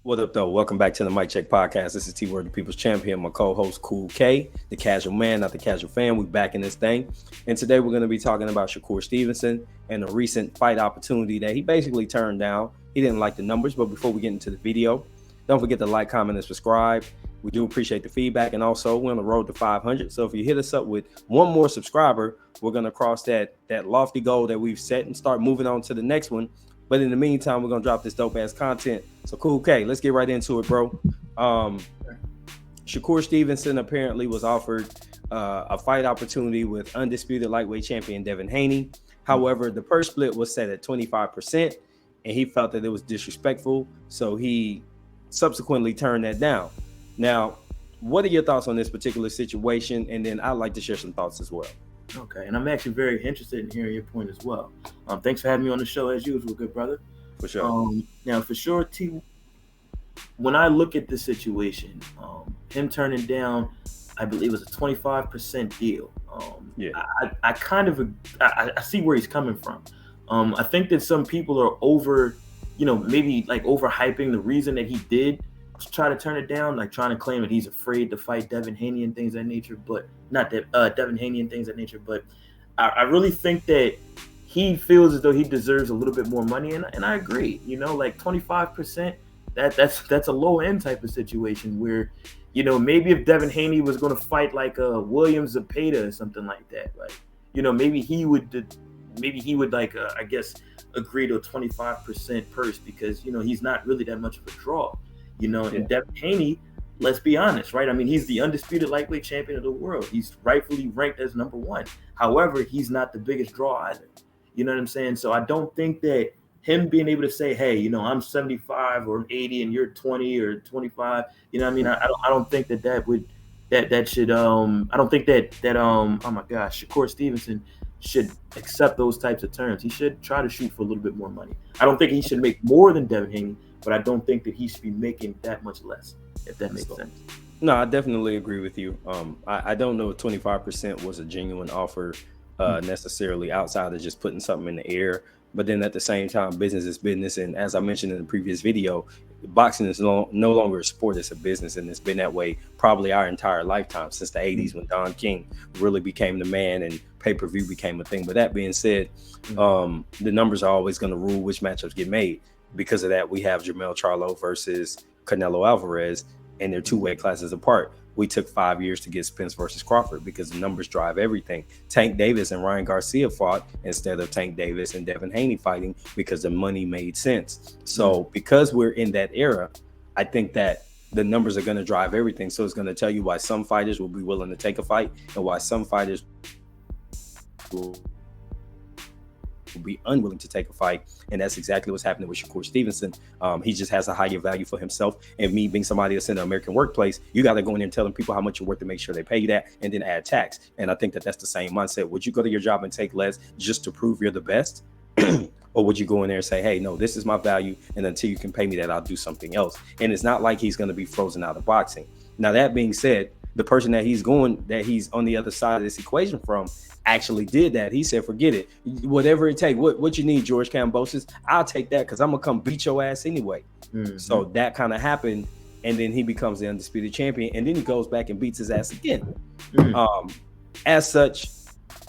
What up, though? Welcome back to the Mic Check Podcast. This is T Word, the People's Champion. My co-host, Cool K, the casual man, not the casual fan. We back in this thing, and today we're going to be talking about Shakur Stevenson and a recent fight opportunity that he basically turned down. He didn't like the numbers, but before we get into the video, don't forget to like, comment, and subscribe. We do appreciate the feedback, and also we're on the road to 500. So if you hit us up with one more subscriber, we're going to cross that lofty goal that we've set and start moving on to the next one. But in the meantime, we're going to drop this dope ass content. So Cool K, let's get right into it, bro. Shakur Stevenson apparently was offered a fight opportunity with undisputed lightweight champion Devin Haney. However, the purse split was set at 25%, and he felt that it was disrespectful. So he subsequently turned that down. Now, what are your thoughts on this particular situation? And then I'd like to share some thoughts as well. Okay, and I'm actually very interested in hearing your point as well. Thanks for having me on the show as usual, good brother. For sure. Now, for sure, T. When I look at this situation, him turning down, I believe it was a 25% deal. I kind of I see where he's coming from. I think that some people are maybe like overhyping the reason that he did try to turn it down, like trying to claim that he's afraid to fight Devin Haney and things of that nature, but not Devin Haney and things of that nature. But I really think that he feels as though he deserves a little bit more money, and I agree. Like 25%, that's a low end type of situation where, maybe if Devin Haney was going to fight like a William Zepeda or something like that, like maybe he would like I guess agree to a 25% purse because he's not really that much of a draw. And Devin Haney, let's be honest, right? I mean, he's the undisputed lightweight champion of the world. He's rightfully ranked as number one. However, he's not the biggest draw either. You know what I'm saying? So I don't think that him being able to say, hey, I'm 75 or 80 and you're 20 or 25, I mean, I don't think that should I don't think that oh my gosh, Shakur Stevenson should accept those types of terms. He should try to shoot for a little bit more money. I don't think he should make more than Devin Haney, but I don't think that he should be making that much less, if that makes sense. No, I definitely agree with you. I don't know if 25% was a genuine offer necessarily outside of just putting something in the air. But then at the same time, business is business. And as I mentioned in the previous video, boxing is no longer a sport, it's a business. And it's been that way probably our entire lifetime since the 80s when Don King really became the man and pay-per-view became a thing. But that being said, the numbers are always going to rule which matchups get made. Because of that, we have Jermell Charlo versus Canelo Alvarez, and they're two weight classes apart. We took 5 years to get Spence versus Crawford because the numbers drive everything. Tank Davis and Ryan Garcia fought instead of Tank Davis and Devin Haney fighting because the money made sense. So because we're in that era, I think that the numbers are going to drive everything. So it's going to tell you why some fighters will be willing to take a fight and why some fighters will be unwilling to take a fight, and that's exactly what's happening with Shakur Stevenson. He just has a higher value for himself, and me being somebody that's in the American workplace, you got to go in there and tell people how much you're worth to make sure they pay you that, and then add tax. And I think that that's the same mindset. Would you go to your job and take less just to prove you're the best? Or would you go in there and say, hey, no, this is my value, and until you can pay me that, I'll do something else? And it's not like he's going to be frozen out of boxing. Now, that being said, the person that he's on the other side of this equation from actually did that. He said, forget it. Whatever it takes. What you need, George Kambosos, I'll take that because I'm going to come beat your ass anyway. Mm-hmm. So that kind of happened, and then he becomes the undisputed champion, and then he goes back and beats his ass again. Mm-hmm. As such,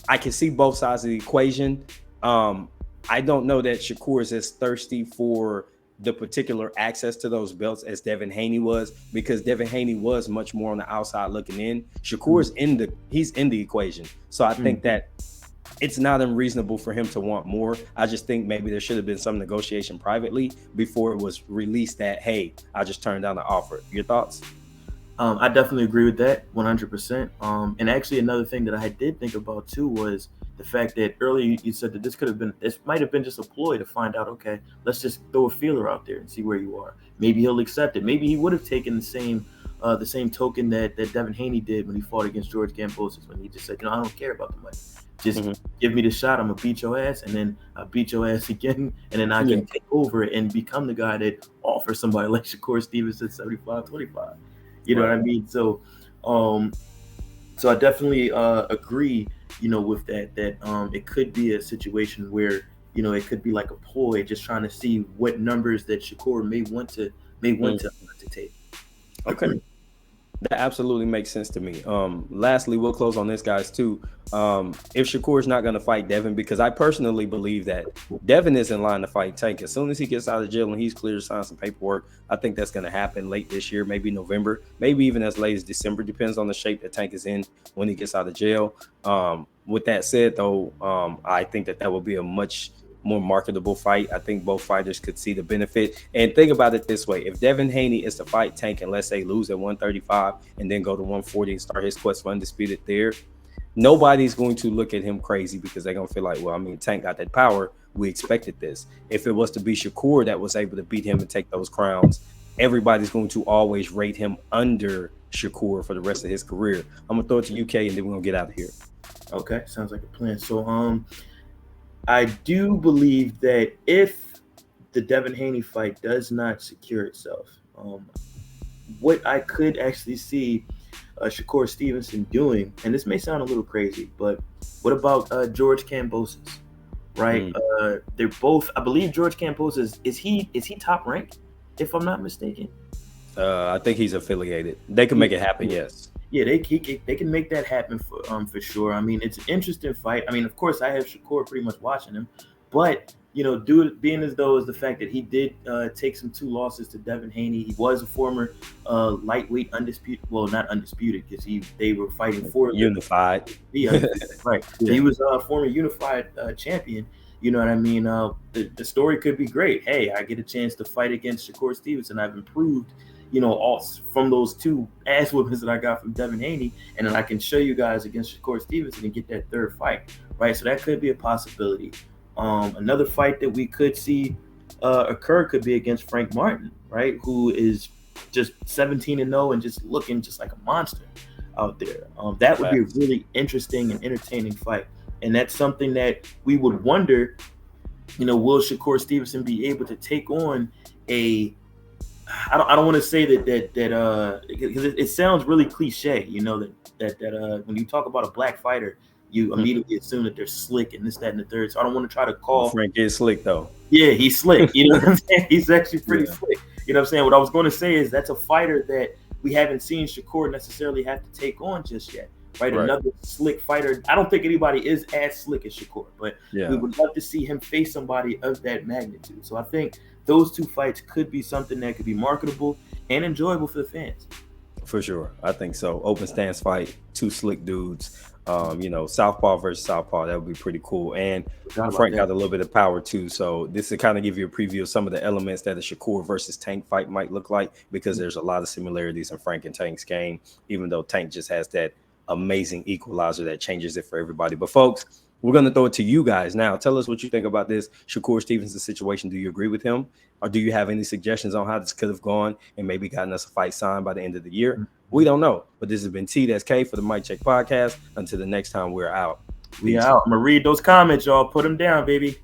I can see both sides of the equation. I don't know that Shakur is as thirsty for the particular access to those belts as Devin Haney was, because Devin Haney was much more on the outside looking in. Shakur's he's in the equation. So I think that it's not unreasonable for him to want more. I just think maybe there should have been some negotiation privately before it was released that, hey, I just turned down the offer. Your thoughts? I definitely agree with that 100%. And actually another thing that I did think about too was the fact that earlier you said that this might have been just a ploy to find out, okay, let's just throw a feeler out there and see where you are. Maybe he'll accept it. Maybe he would have taken the same token that Devin Haney did when he fought against George Kambosos, when he just said, I don't care about the money. Just give me the shot. I'm going to beat your ass, and then I'll beat your ass again, and then I can take over and become the guy that offers somebody like Shakur Stevenson 75-25. You know what I mean? So so I definitely agree, with that it could be a situation where it could be like a ploy, just trying to see what numbers that Shakur may want to take. Okay. That absolutely makes sense to me. Lastly, we'll close on this, guys, too. If Shakur is not going to fight Devin, because I personally believe that Devin is in line to fight Tank. As soon as he gets out of jail and he's clear to sign some paperwork, I think that's going to happen late this year, maybe November, maybe even as late as December. Depends on the shape that Tank is in when he gets out of jail. With that said, though, I think that will be a much more marketable fight. I think both fighters could see the benefit. And think about it this way: if Devin Haney is to fight Tank and let's say lose at 135 and then go to 140 and start his quest for undisputed there, nobody's going to look at him crazy because they're going to feel like, well, I mean, Tank got that power. We expected this. If it was to be Shakur that was able to beat him and take those crowns, everybody's going to always rate him under Shakur for the rest of his career. I'm going to throw it to UK and then we're going to get out of here. Okay, sounds like a plan. So, I do believe that if the Devin Haney fight does not secure itself, what I could actually see Shakur Stevenson doing, and this may sound a little crazy, but what about George Kambosos, right? They're both, I believe George Kambosos, is he top ranked, if I'm not mistaken? I think he's affiliated. They can make it happen, yes. Yeah, they can make that happen for sure. I mean, it's an interesting fight. I mean, of course, I have Shakur pretty much watching him, but being as though is the fact that he did take some 2 losses to Devin Haney. He was a former lightweight undisputed, well, not undisputed because they were fighting for unified. Right. Yeah. He was a former unified champion. You know what I mean? The story could be great. Hey, I get a chance to fight against Shakur Stevenson. I've improved, all from those 2 ass whippings that I got from Devin Haney, and then I can show you guys against Shakur Stevenson and get that 3rd fight, right? So that could be a possibility. Another fight that we could see occur could be against Frank Martin, right? Who is just 17-0 and just looking just like a monster out there. That would be a really interesting and entertaining fight, and that's something that we would wonder. Will Shakur Stevenson be able to take on a? I don't want to say that because it sounds really cliche, that when you talk about a black fighter, you immediately assume that they're slick and this, that, and the third. So I don't want to try to call Frank is slick though. Yeah, he's slick. You know what I'm saying? He's actually pretty slick. You know what I'm saying? What I was going to say is that's a fighter that we haven't seen Shakur necessarily have to take on just yet. Right? Another slick fighter. I don't think anybody is as slick as Shakur, but we would love to see him face somebody of that magnitude. So I think those 2 fights could be something that could be marketable and enjoyable for the fans. For sure. I think so. Open stance fight, 2 slick dudes. Southpaw versus Southpaw, that would be pretty cool. And Frank got a little bit of power too. So this will kind of give you a preview of some of the elements that a Shakur versus Tank fight might look like, because there's a lot of similarities in Frank and Tank's game, even though Tank just has that amazing equalizer that changes it for everybody. But folks, we're going to throw it to you guys now. Tell us what you think about this Shakur Stevenson situation. Do you agree with him? Or do you have any suggestions on how this could have gone and maybe gotten us a fight signed by the end of the year? We don't know. But this has been T. That's K for the Mic Check Podcast. Until the next time, we're out. We out. I'm going to read those comments, y'all. Put them down, baby.